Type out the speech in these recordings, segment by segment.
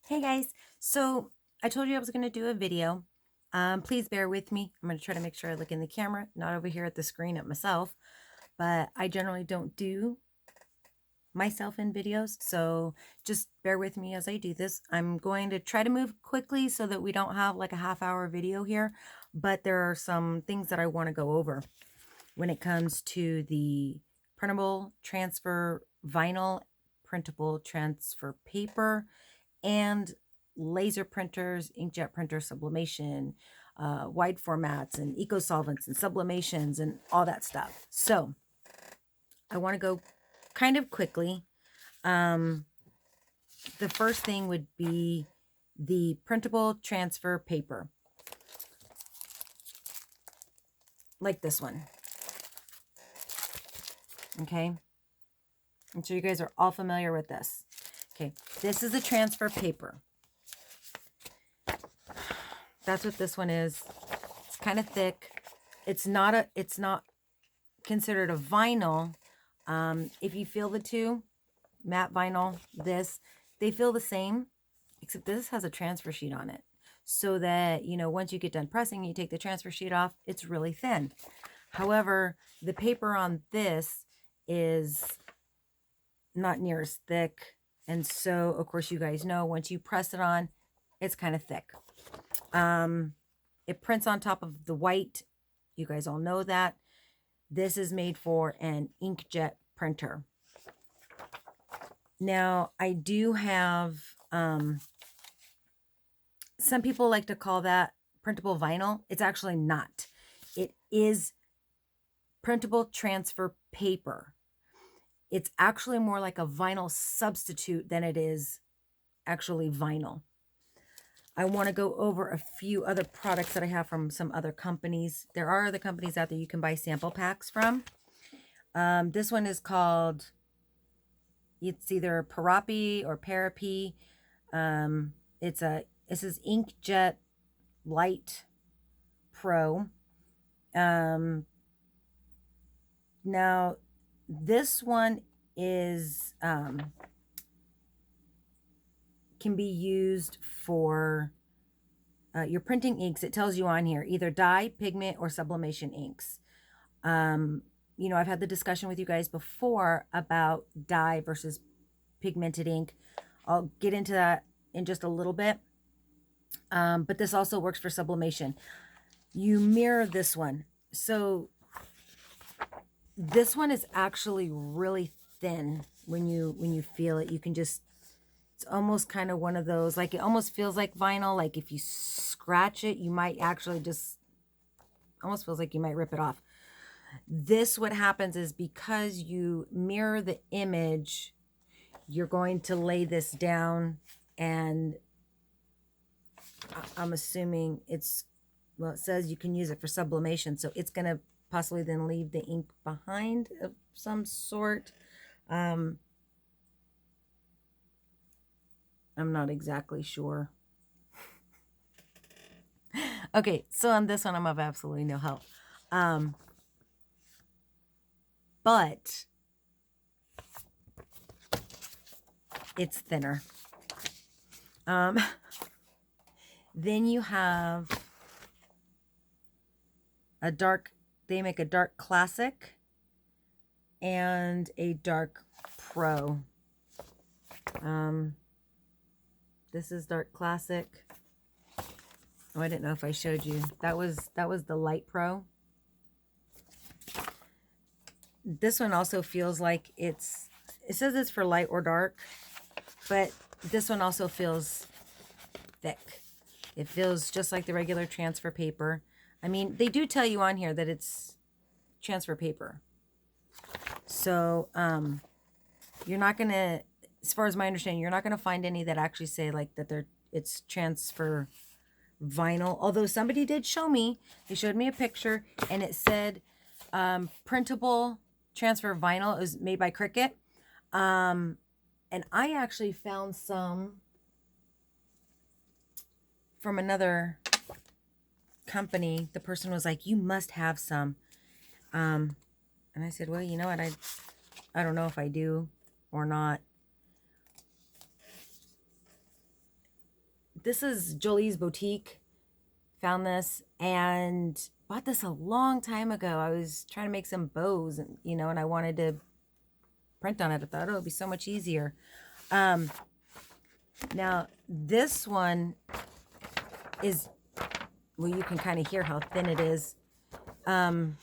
Hey guys, so I told you I was going to do a video. Please bear with me. I'm going to try to make sure I look in the camera, not over here at the screen at myself, but I generally don't do myself in videos, so just bear with me as I do this. I'm going to try to move quickly so that we don't have like a half-hour video here, but there are some things that I want to go over when it comes to the printable transfer vinyl, printable transfer paper, and laser printers, inkjet printer, sublimation, wide formats, and eco solvents and sublimations and all that stuff. So I want to go kind of quickly. The first thing would be the printable transfer paper, like this one. Okay. I'm sure you guys are all familiar with this. Okay. This is a transfer paper. That's what this one is. It's kind of thick. It's not considered a vinyl. If you feel the two, matte vinyl, they feel the same, except this has a transfer sheet on it. So that, once you get done pressing, you take the transfer sheet off, it's really thin. However, the paper on this is not near as thick. And so, of course, you guys know once you press it on, it's kind of thick. It prints on top of the white. You guys all know that. This is made for an inkjet printer. Now, I do have, some people like to call that printable vinyl. It's actually not. It is printable transfer paper. It's actually more like a vinyl substitute than it is actually vinyl. I want to go over a few other products that I have from some other companies. There are other companies out there you can buy sample packs from. This one is called, it's either Parapi or Parapi. This is Inkjet Light Pro. Now this one is, can be used for your printing inks. It tells you on here, either dye, pigment, or sublimation inks. I've had the discussion with you guys before about dye versus pigmented ink. I'll get into that in just a little bit. But this also works for sublimation. You mirror this one. So this one is actually really thin when you feel it. You can just, it's almost kind of one of those, like it almost feels like vinyl. Like if you scratch it, you might actually just, almost feels like you might rip it off. This, what happens is because you mirror the image, you're going to lay this down, and I'm assuming it's, well, it says you can use it for sublimation, so it's going to possibly then leave the ink behind of some sort. I'm not exactly sure. Okay, so on this one, I'm of absolutely no help. But it's thinner. Then you have a dark, they make a dark classic and a dark pro. This is dark classic. Oh, I didn't know if I showed you. That was the light pro. This one also feels like it says it's for light or dark, but this one also feels thick. It feels just like the regular transfer paper. I mean, they do tell you on here that it's transfer paper. So, you're not going to, as far as my understanding, you're not going to find any that actually say like that it's transfer vinyl. Although somebody did show me, they showed me a picture and it said, printable transfer vinyl. It was made by Cricut. And I actually found some from another company. The person was like, you must have some. And I said, well, you know what? I don't know if I do or not. this is Jolie's Boutique. Found this and bought this a long time ago. I was trying to make some bows, and and I wanted to print on it. I thought, oh, it'd be so much easier. Now this one is, well, you can kind of hear how thin it is. It's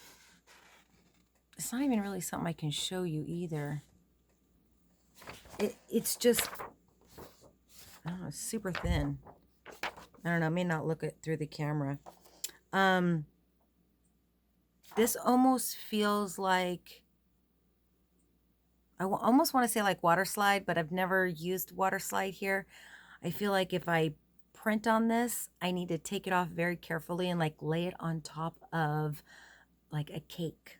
not even really something I can show you either. It's just, I don't know, super thin. I don't know, it may not look it through the camera. This almost feels like, I almost want to say like water slide, but I've never used water slide here. I feel like if I print on this, I need to take it off very carefully and like lay it on top of like a cake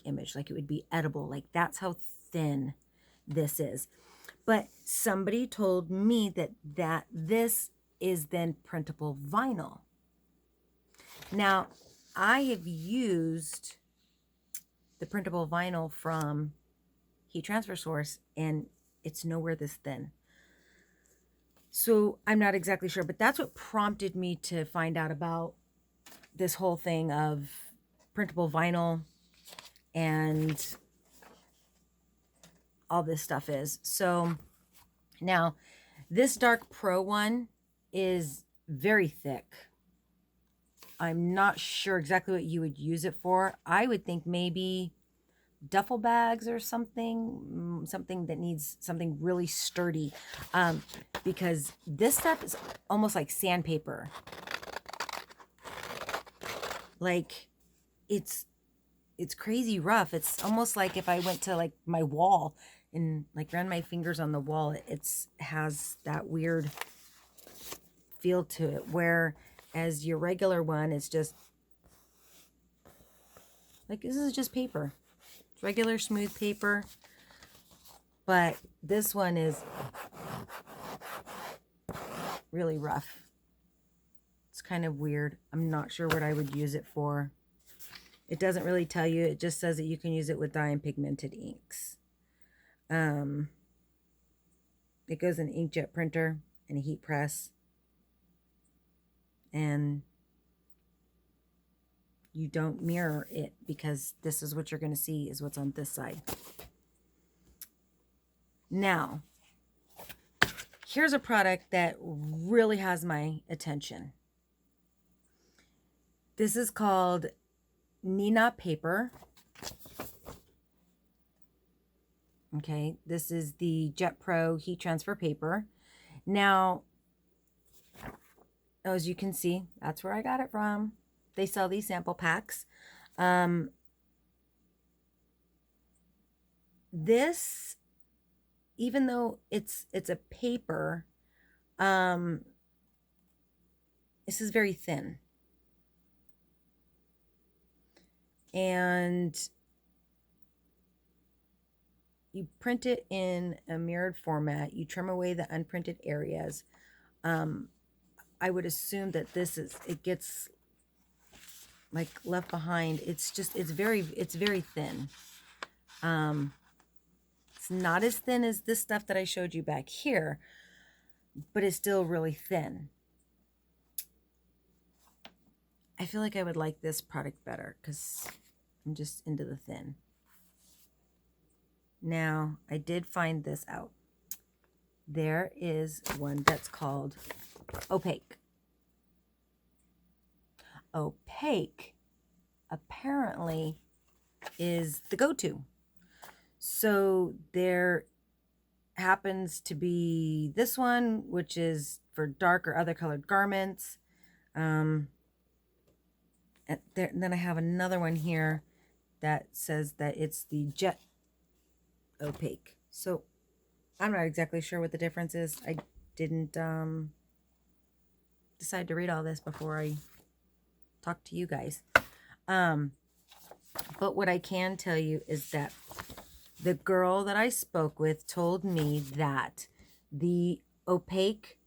image, like it would be edible. Like that's how thin this is. But somebody told me that this is then printable vinyl. Now, I have used the printable vinyl from Heat Transfer Source, and it's nowhere this thin. So I'm not exactly sure, but that's what prompted me to find out about this whole thing of printable vinyl and all this stuff is. So now this Dark Pro one is very thick. I'm not sure exactly what you would use it for. I would think maybe duffel bags or something that needs something really sturdy, because this stuff is almost like sandpaper. Like it's crazy rough. It's almost like if I went to like my wall and like ran my fingers on the wall, it has that weird feel to it, whereas your regular one is just like, this is just paper. It's regular smooth paper. But this one is really rough. It's kind of weird. I'm not sure what I would use it for. It doesn't really tell you. It just says that you can use it with dye and pigmented inks. It goes in an inkjet printer and a heat press. And you don't mirror it, because this is what you're going to see is what's on this side. Now, here's a product that really has my attention. This is called Nina paper. Okay, this is the Jet Pro heat transfer paper. Now, as you can see, that's where I got it from. They sell these sample packs. This, even though it's a paper, this is very thin. And you print it in a mirrored format. You trim away the unprinted areas. I would assume that it gets like left behind. It's very thin. It's not as thin as this stuff that I showed you back here, but it's still really thin. I feel like I would like this product better because I'm just into the thin. Now, I did find this out. There is one that's called Opaque. Opaque apparently is the go-to. So there happens to be this one, which is for dark or other colored garments. And then I have another one here that says that it's the Jet Opaque. So I'm not exactly sure what the difference is. I didn't decide to read all this before I talk to you guys. But what I can tell you is that the girl that I spoke with told me that the Opaque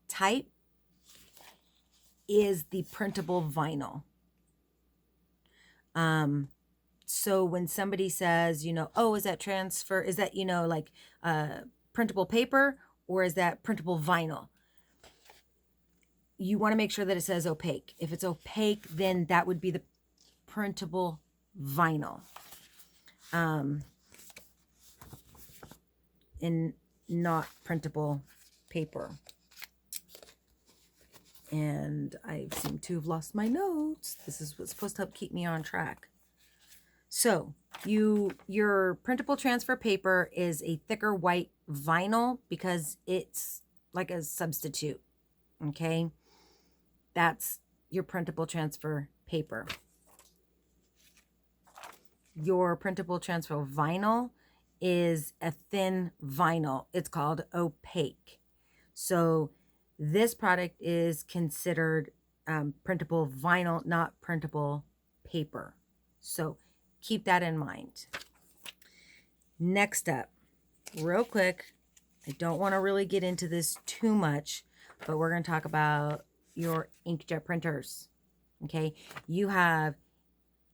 type is the printable vinyl. So when somebody says, oh, is that transfer? Is that, like printable paper or is that printable vinyl? You want to make sure that it says opaque. If it's opaque, then that would be the printable vinyl. And not printable paper. And I seem to have lost my notes. This is what's supposed to help keep me on track. So your printable transfer paper is a thicker white vinyl because it's like a substitute. Okay, that's your printable transfer paper. Your printable transfer vinyl is a thin vinyl. It's called opaque. So this product is considered printable vinyl, not printable paper. So keep that in mind. Next up, real quick, I don't want to really get into this too much, but we're going to talk about your inkjet printers. Okay, you have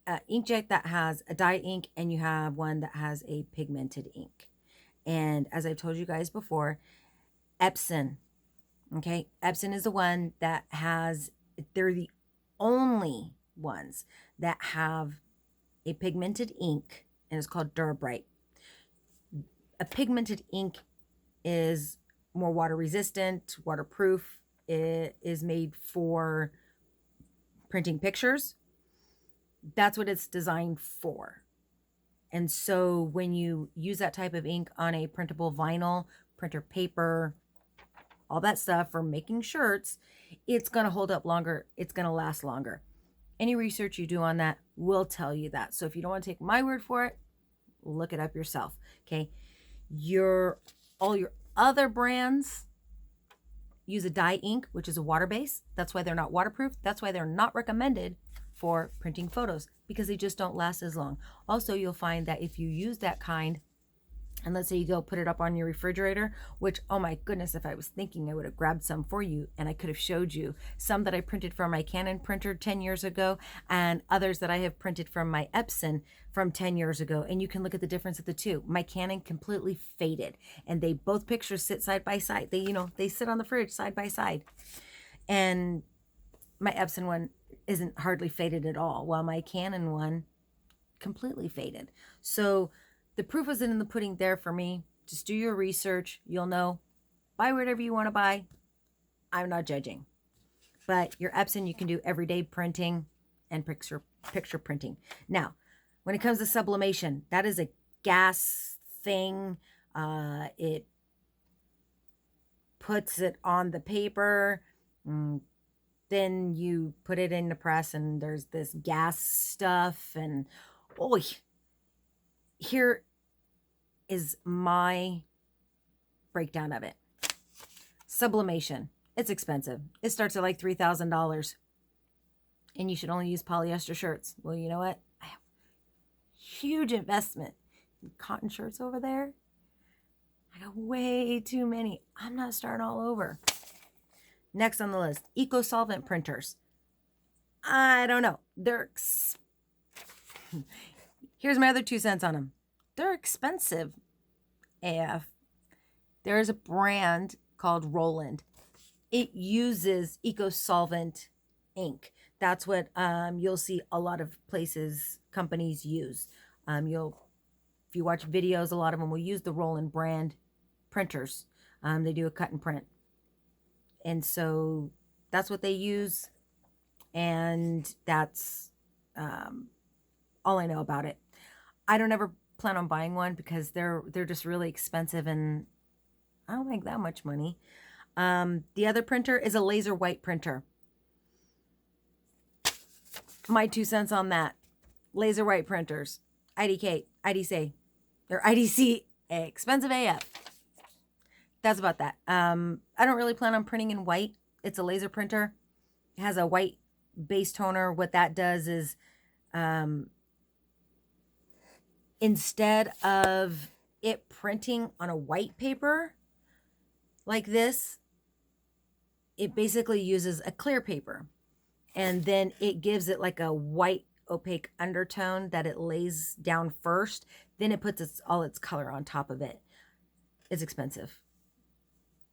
an inkjet that has a dye ink and you have one that has a pigmented ink. And as I've told you guys before, Epson, okay, Epson is the one that has, they're the only ones that have a pigmented ink, and it's called Durabright. A pigmented ink is more water resistant, waterproof. It is made for printing pictures. That's what it's designed for. And so when you use that type of ink on a printable vinyl, printer paper, all that stuff for making shirts, it's going to hold up longer. It's going to last longer. Any research you do on that will tell you that. So if you don't want to take my word for it, look it up yourself. Okay. All your other brands use a dye ink, which is a water base. That's why they're not waterproof. That's why they're not recommended for printing photos, because they just don't last as long. Also, you'll find that if you use that kind, and let's say you go put it up on your refrigerator, which, oh my goodness, if I was thinking, I would have grabbed some for you and I could have showed you some that I printed from my Canon printer 10 years ago and others that I have printed from my Epson from 10 years ago. And you can look at the difference of the two. My Canon completely faded and they both pictures sit side by side. They sit on the fridge side by side. And my Epson one isn't hardly faded at all, while my Canon one completely faded. So the proof isn't in the pudding there for me. Just do your research. You'll know. Buy whatever you want to buy. I'm not judging. But your Epson, you can do everyday printing and picture printing. Now, when it comes to sublimation, that is a gas thing. It puts it on the paper. Then you put it in the press and there's this gas stuff. And oh, here is my breakdown of it. Sublimation. It's expensive. It starts at like $3,000. And you should only use polyester shirts. Well, you know what? I have huge investment in cotton shirts over there. I got way too many. I'm not starting all over. Next on the list, eco-solvent printers. I don't know. Here's my other 2 cents on them. They're expensive AF. There's a brand called Roland. It uses eco-solvent ink. That's what you'll see a lot of companies use. If you watch videos, a lot of them will use the Roland brand printers. They do a cut and print. And so that's what they use. And that's all I know about it. I don't ever plan on buying one because they're just really expensive and I don't make that much money. The other printer is a laser white printer. My 2 cents on that. Laser white printers. IDC, expensive AF. That's about that. I don't really plan on printing in white. It's a laser printer. It has a white base toner. What that does is instead of it printing on a white paper like this, it basically uses a clear paper. And then it gives it like a white opaque undertone that it lays down first. Then it puts all its color on top of it. It's expensive.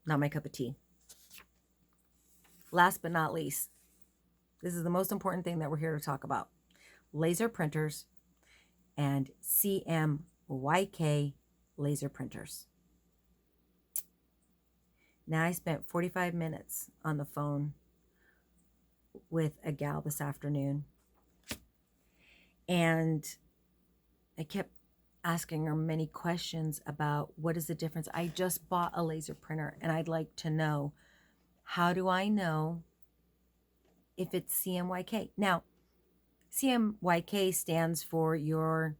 Not my cup of tea. Last but not least, this is the most important thing that we're here to talk about. Laser printers and CMYK laser printers. Now, I spent 45 minutes on the phone with a gal this afternoon, and I kept asking her many questions about what is the difference. I just bought a laser printer, and I'd like to know, how do I know if it's CMYK? Now, CMYK stands for your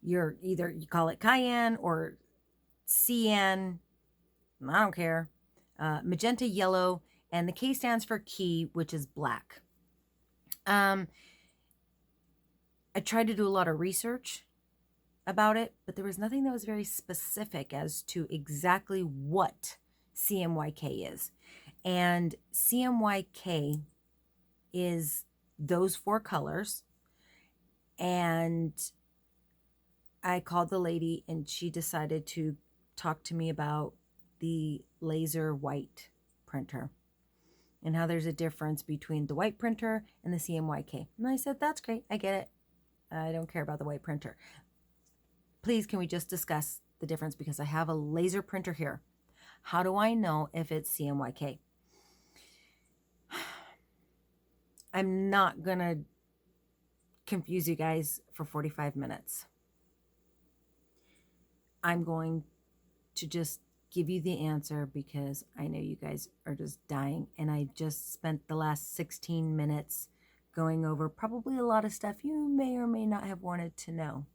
either you call it cayenne or CN, I don't care, magenta, yellow, and the K stands for key, which is black. I tried to do a lot of research about it, but there was nothing that was very specific as to exactly what CMYK is. And CMYK is those 4 colors. And I called the lady, and she decided to talk to me about the laser white printer and how there's a difference between the white printer and the CMYK. And I said, that's great. I get it. I don't care about the white printer. Please, can we just discuss the difference? Because I have a laser printer here. How do I know if it's CMYK? I'm not going to confuse you guys for 45 minutes. I'm going to just give you the answer because I know you guys are just dying. And I just spent the last 16 minutes going over probably a lot of stuff you may or may not have wanted to know.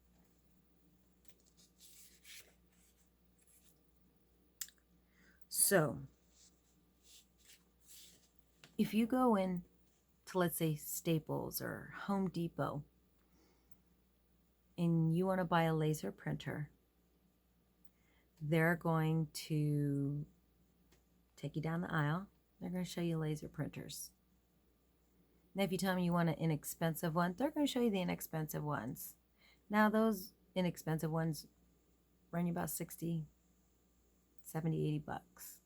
So, if you go in to, let's say, Staples or Home Depot, and you want to buy a laser printer, they're going to take you down the aisle. They're going to show you laser printers. Now, if you tell them you want an inexpensive one, they're going to show you the inexpensive ones. Now, those inexpensive ones run you about 60, 70, 80 bucks.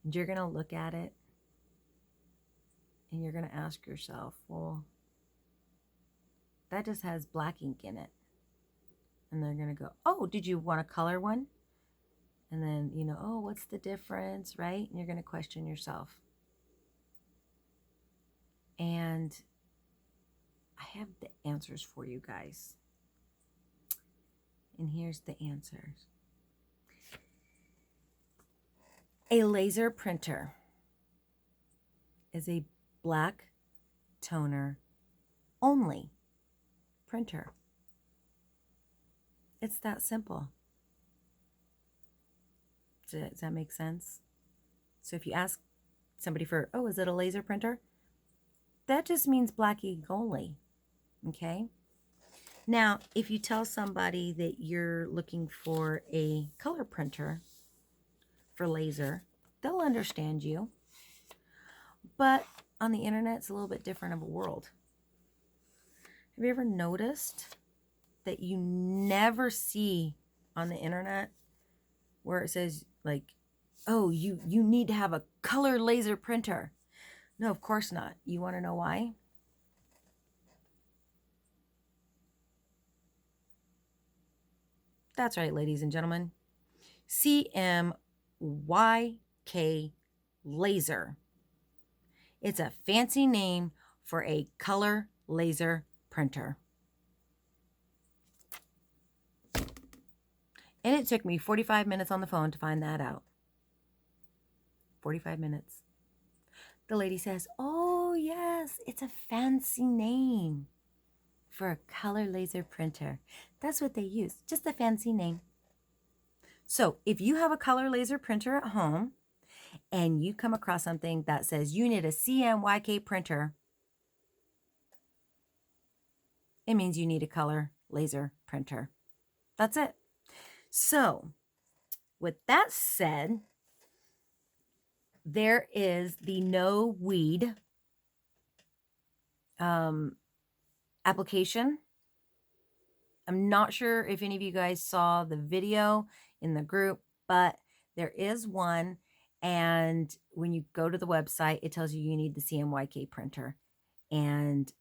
And you're going to look at it and you're going to ask yourself, well, that just has black ink in it. And they're going to go, oh, did you want a color one? And then, oh, what's the difference, right? And you're going to question yourself. And I have the answers for you guys. And here's the answers. A laser printer is a black toner only printer. It's that simple. Does that make sense? So if you ask somebody for, oh, is it a laser printer? That just means black ink only. Okay? Now, if you tell somebody that you're looking for a color printer for laser, they'll understand you. But on the internet, it's a little bit different of a world. Have you ever noticed that you never see on the internet where it says, like, oh, you need to have a color laser printer? No, of course not. You want to know why? That's right, ladies and gentlemen. CMYK laser. It's a fancy name for a color laser printer. And it took me 45 minutes on the phone to find that out. 45 minutes. The lady says, oh, yes, it's a fancy name for a color laser printer. That's what they use, just a fancy name. So if you have a color laser printer at home and you come across something that says you need a CMYK printer, it means you need a color laser printer. That's it. So with that said, there is the no weed application I'm not sure if any of you guys saw the video in the group, but there is one. And when you go to the website, it tells you need the CMYK printer. And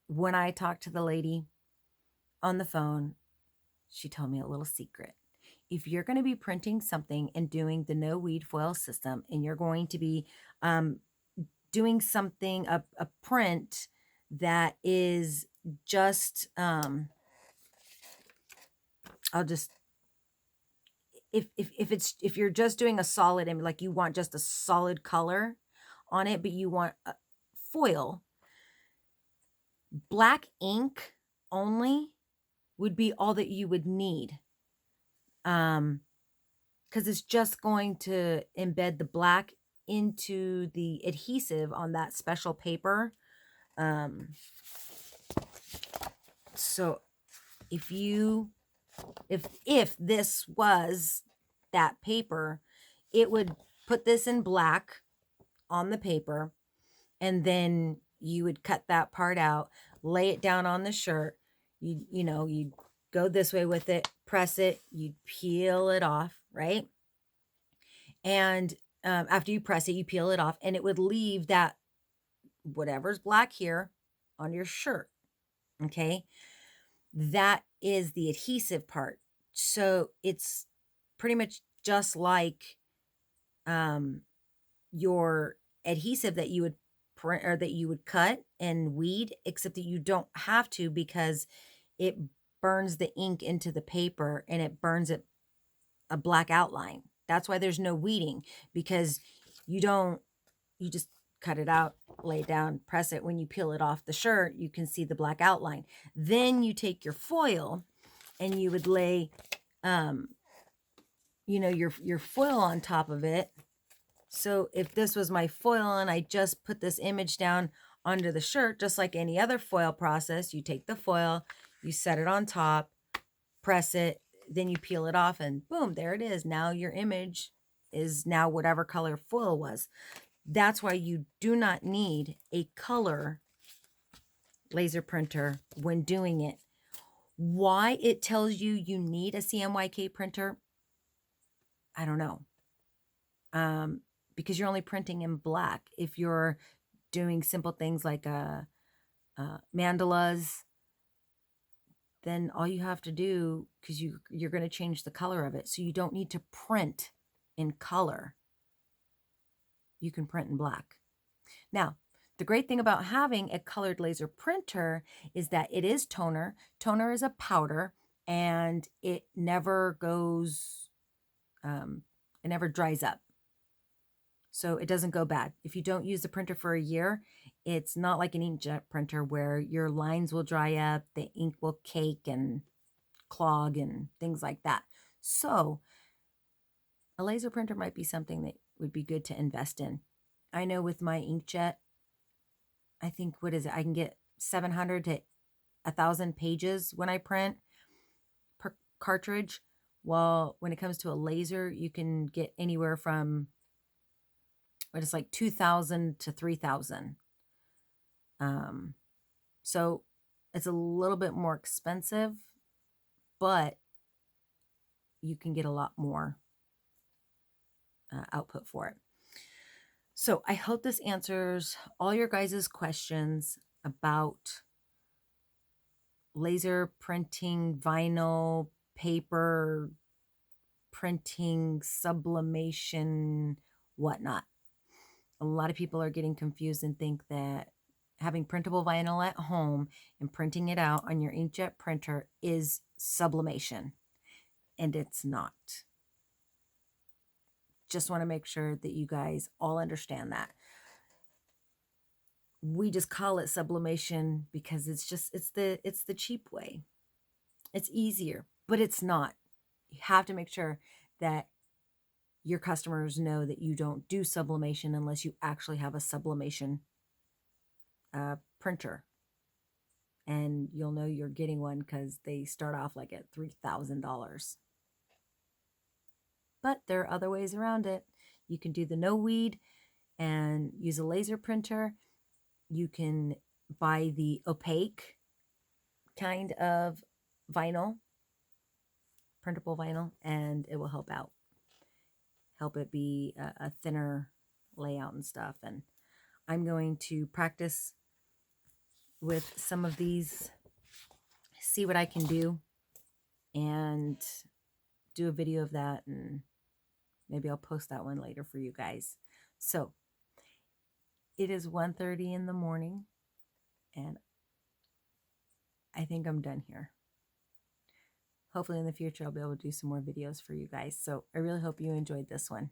when I talked to the lady on the phone, she told me a little secret. If you're going to be printing something and doing the no weed foil system, and you're going to be doing something, a print that is just, I'll just, if you're just doing a solid image, like you want just a solid color on it, but you want a foil, black ink only would be all that you would need. Because it's just going to embed the black into the adhesive on that special paper. So if this was that paper, it would put this in black on the paper, and then you would cut that part out, lay it down on the shirt. You'd go this way with it, press it, you'd peel it off, right? And after you press it, you peel it off, and it would leave that whatever's black here on your shirt. Okay. That is the adhesive part. So it's pretty much just like your adhesive that you would print or that you would cut and weed, except that you don't have to, because it burns the ink into the paper and it burns it a black outline. That's why there's no weeding, because you just cut it out, lay it down, press it. When you peel it off the shirt, you can see the black outline. Then you take your foil and you would lay, your foil on top of it. So if this was my foil and I just put this image down onto the shirt, just like any other foil process, you take the foil, you set it on top, press it, then you peel it off, and boom, there it is. Now your image is now whatever color foil was. That's why you do not need a color laser printer when doing it. Why it tells you you need a CMYK printer, I don't know. Because you're only printing in black. If you're doing simple things like mandalas, then all you have to do, because you're going to change the color of it, so you don't need to print in color. You can print in black. Now, the great thing about having a colored laser printer is that it is toner. Toner is a powder, and it never goes, it never dries up. So it doesn't go bad. If you don't use the printer for a year, it's not like an inkjet printer where your lines will dry up, the ink will cake and clog and things like that. So a laser printer might be something that would be good to invest in. I know with my inkjet, I think, what is it? I can get 700 to 1,000 pages when I print per cartridge. Well, when it comes to a laser, you can get anywhere from, but it's like 2,000 to 3,000. So it's a little bit more expensive, but you can get a lot more output for it. So I hope this answers all your guys' questions about laser printing, vinyl, paper, printing, sublimation, whatnot. A lot of people are getting confused and think that having printable vinyl at home and printing it out on your inkjet printer is sublimation, and it's not. Just want to make sure that you guys all understand that. We just call it sublimation because it's the cheap way. It's easier, but it's not. You have to make sure that your customers know that you don't do sublimation unless you actually have a sublimation printer. And you'll know you're getting one because they start off like at $3,000. But there are other ways around it. You can do the no weed and use a laser printer. You can buy the opaque kind of vinyl, printable vinyl, and it will help out. Help it be a thinner layout and stuff. And I'm going to practice with some of these, see what I can do, and do a video of that, and maybe I'll post that one later for you guys. So it is 1:30 in the morning, and I think I'm done here. Hopefully in the future I'll be able to do some more videos for you guys. So I really hope you enjoyed this one.